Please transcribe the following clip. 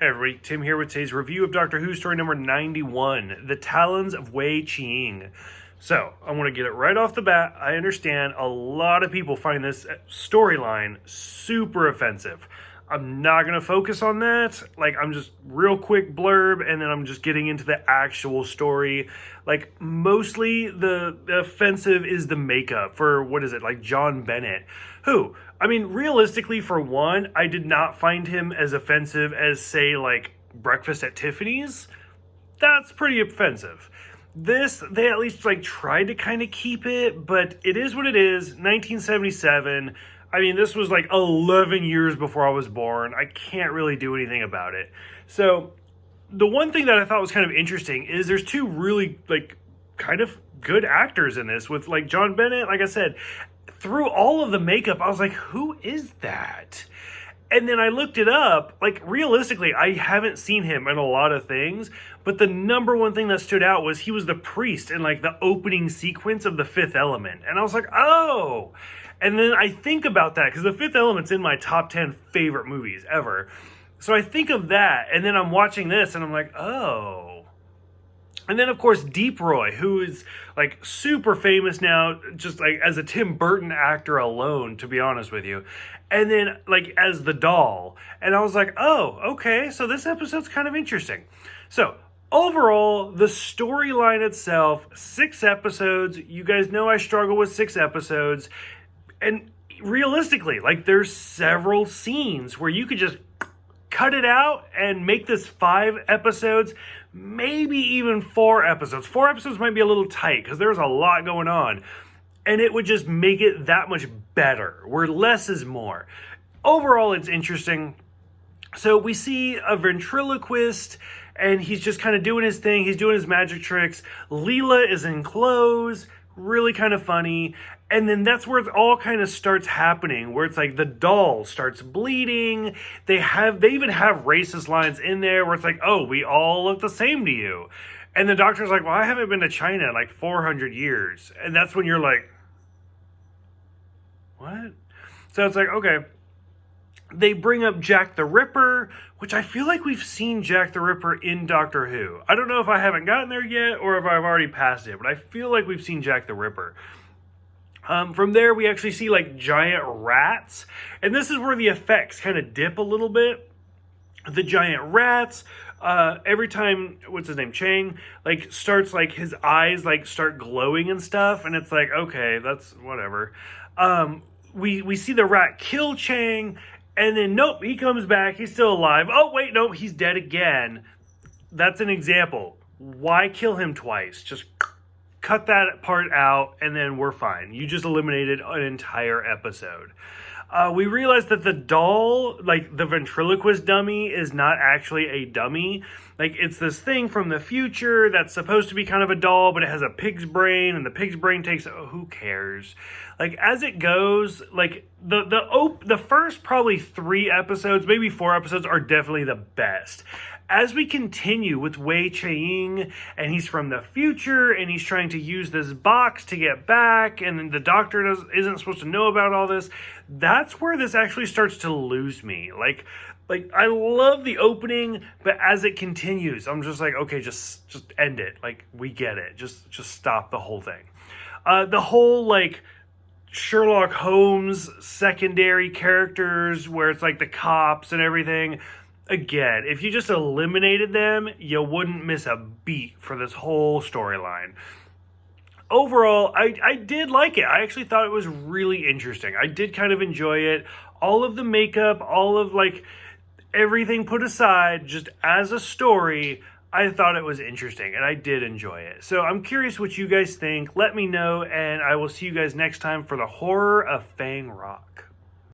Hey everybody, Tim here with today's review of Doctor Who story number 91, The Talons of Chiang. So, I want to get it right off the bat. I understand a lot of people find this storyline super offensive. I'm not going to focus on that. I'm just real quick blurb, and then I'm just getting into the actual story. Mostly the offensive is the makeup for, John Bennett, who, realistically, for one, I did not find him as offensive as, say, Breakfast at Tiffany's. That's pretty offensive. This, they at least, tried to kind of keep it, but it is what it is. 1977. This was 11 years before I was born. I can't really do anything about it. So, the one thing that I thought was kind of interesting is there's two really, kind of good actors in this with, John Bennett. Like I said, through all of the makeup, I was like, who is that? And then I looked it up. Realistically, I haven't seen him in a lot of things, but the number one thing that stood out was he was the priest in, the opening sequence of The Fifth Element. And I was like, oh! And then I think about that, because The Fifth Element's in my top 10 favorite movies ever. So I think of that, and then I'm watching this, and I'm like, oh. And then, of course, Deep Roy, who is, super famous now, just, as a Tim Burton actor alone, to be honest with you. And then, as the doll. And I was like, oh, okay, so this episode's kind of interesting. So, overall, the storyline itself, 6 episodes. You guys know I struggle with 6 episodes. And realistically, there's several scenes where you could just cut it out and make this 5 episodes, maybe even 4 episodes. 4 episodes might be a little tight because there's a lot going on. And it would just make it that much better, where less is more. Overall, it's interesting. So we see a ventriloquist, and he's just kind of doing his thing. He's doing his magic tricks. Leela is in clothes, really kind of funny. And then that's where it all kind of starts happening, where it's the doll starts bleeding. They even have racist lines in there where it's oh, we all look the same to you. And the doctor's like, well, I haven't been to China in 400 years. And that's when you're like, what? So it's okay. They bring up Jack the Ripper, which I feel like we've seen Jack the Ripper in Doctor Who. I don't know if I haven't gotten there yet or if I've already passed it, but I feel like we've seen Jack the Ripper. From there, we actually see giant rats, and this is where the effects kind of dip a little bit. The giant rats, every time, what's his name, Chiang, starts, his eyes, start glowing and stuff, and it's okay, that's whatever. We see the rat kill Chiang, and then, nope, he comes back, he's still alive. Oh, wait, no, he's dead again. That's an example. Why kill him twice? Just cut that part out, and then we're fine. You just eliminated an entire episode. We realized that the doll, the ventriloquist dummy, is not actually a dummy. It's this thing from the future that's supposed to be kind of a doll, but it has a pig's brain, and the pig's brain takes, who cares? As it goes, the first probably 3 episodes, maybe 4 episodes, are definitely the best. As we continue with Chiang, and he's from the future, and he's trying to use this box to get back, and the doctor isn't supposed to know about all this, that's where this actually starts to lose me. I love the opening, but as it continues, I'm just okay, just end it. We get it. Just stop the whole thing. The whole, Sherlock Holmes secondary characters, where it's the cops and everything. Again, if you just eliminated them, you wouldn't miss a beat for this whole storyline. Overall, I did like it. I actually thought it was really interesting. I did kind of enjoy it. All of the makeup, all of everything put aside, just as a story, I thought it was interesting, and I did enjoy it. So I'm curious what you guys think. Let me know, and I will see you guys next time for the horror of Fang Rock.